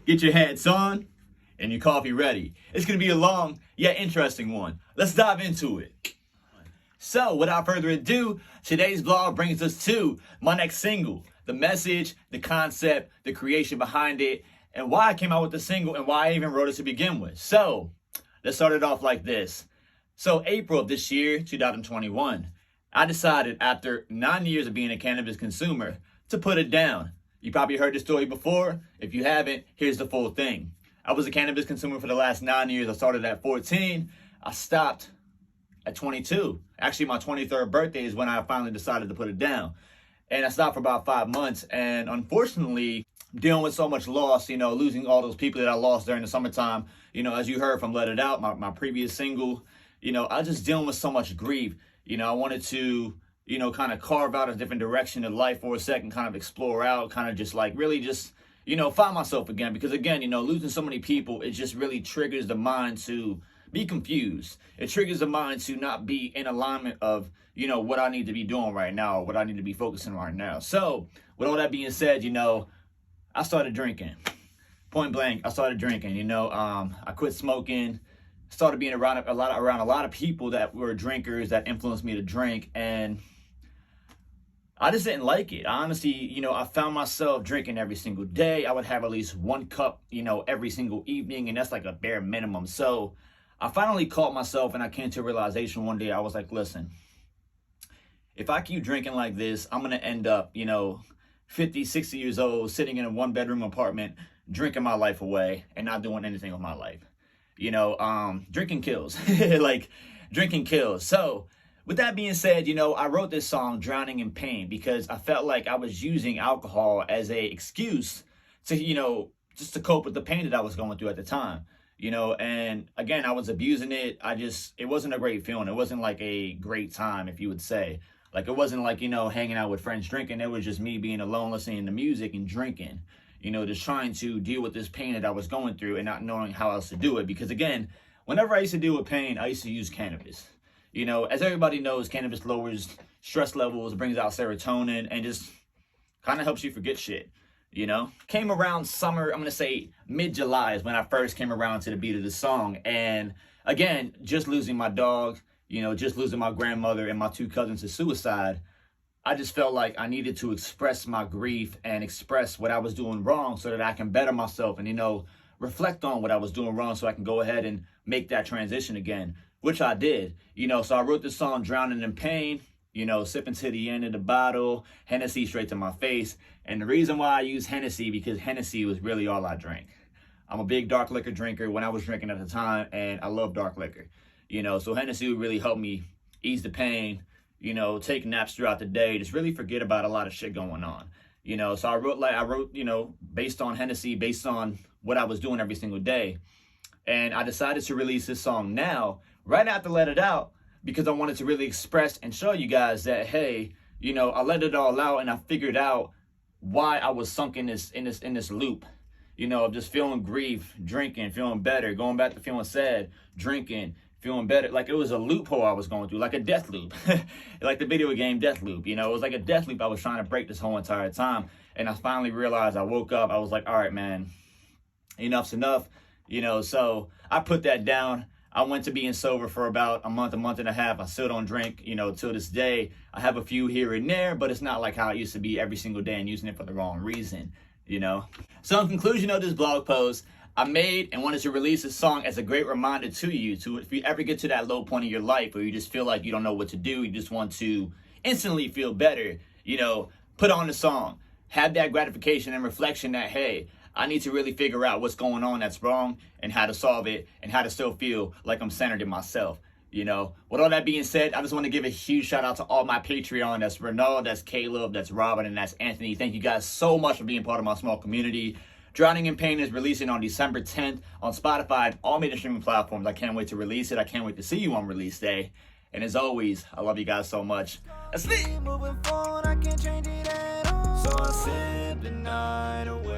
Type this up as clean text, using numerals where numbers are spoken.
Get your hats on and your coffee ready. It's going to be a long yet interesting one. Let's dive into it. So, without further ado, today's vlog brings us to my next single. The message, the concept, the creation behind it, and why I came out with the single and why I even wrote it to begin with. So, let's start it off like this. So, April of this year, 2021, I decided after 9 years of being a cannabis consumer to put it down. You probably heard the story before. If you haven't, here's the full thing. I was a cannabis consumer for the last 9 years. I started at 14. I stopped at 22. Actually, my 23rd birthday is when I finally decided to put it down. And I stopped for about 5 months. And unfortunately, dealing with so much loss, losing all those people that I lost during the summertime, as you heard from Let It Out, my previous single, I just dealing with so much grief. I wanted to, kind of carve out a different direction in life for a second, kind of explore out, kind of just like really just, find myself again. Because again, losing so many people, it just really triggers the mind to be confused. It triggers the mind to not be in alignment of, what I need to be doing right now, or what I need to be focusing right now. So with all that being said, I started drinking. Point blank, I started drinking. I quit smoking, started being around a lot of people that were drinkers that influenced me to drink, and I just didn't like it. Honestly, I found myself drinking every single day. I would have at least 1 cup, every single evening, and that's like a bare minimum. So I finally caught myself, and I came to a realization one day. I was like, listen, if I keep drinking like this, I'm going to end up, 50, 60 years old, sitting in a 1-bedroom apartment, drinking my life away and not doing anything with my life. Drinking kills. Like, drinking kills. So with that being said, I wrote this song, Drowning in Pain, because I felt like I was using alcohol as a excuse to, just to cope with the pain that I was going through at the time. And again, I was abusing it. It wasn't a great feeling. It wasn't like a great time, if you would say. Like, it wasn't like, hanging out with friends drinking. It was just me being alone, listening to music and drinking, just trying to deal with this pain that I was going through and not knowing how else to do it. Because again, whenever I used to deal with pain, I used to use cannabis. As everybody knows, cannabis lowers stress levels, brings out serotonin, and just kind of helps you forget shit. Came around summer, I'm going to say mid-July is when I first came around to the beat of the song. And again, just losing my dog, just losing my grandmother and my 2 cousins to suicide, I just felt like I needed to express my grief and express what I was doing wrong so that I can better myself and, reflect on what I was doing wrong so I can go ahead and make that transition again, which I did. So I wrote this song, Drowning in Pain, sipping to the end of the bottle, Hennessy straight to my face. And the reason why I use Hennessy, because Hennessy was really all I drank. I'm a big dark liquor drinker when I was drinking at the time, and I love dark liquor. So Hennessy would really help me ease the pain, take naps throughout the day, just really forget about a lot of shit going on. So I wrote, based on Hennessy, based on what I was doing every single day. And I decided to release this song now, right after Let It Out, because I wanted to really express and show you guys that, hey, I let it all out and I figured out why I was sunk in this loop, of just feeling grief, drinking, feeling better, going back to feeling sad, drinking, feeling better. Like, it was a loophole I was going through, like a death loop, like the video game Death Loop. It was like a death loop I was trying to break this whole entire time. And I finally realized, I woke up, I was like, all right, man, enough's enough. So I put that down. I went to being sober for about a month and a half. I still don't drink, till this day. I have a few here and there, but it's not like how it used to be every single day and using it for the wrong reason, So in conclusion of this blog post, I made and wanted to release this song as a great reminder to you to, if you ever get to that low point in your life where you just feel like you don't know what to do, you just want to instantly feel better, put on the song. Have that gratification and reflection that, hey, I need to really figure out what's going on that's wrong and how to solve it and how to still feel like I'm centered in myself. With all that being said, I just want to give a huge shout out to all my Patreon. That's Renaud, that's Caleb, that's Robin, and that's Anthony. Thank you guys so much for being part of my small community. Drowning in Pain is releasing on December 10th on Spotify and all major streaming platforms. I can't wait to release it. I can't wait to see you on release day. And as always, I love you guys so much. That's it. So I sip the night away.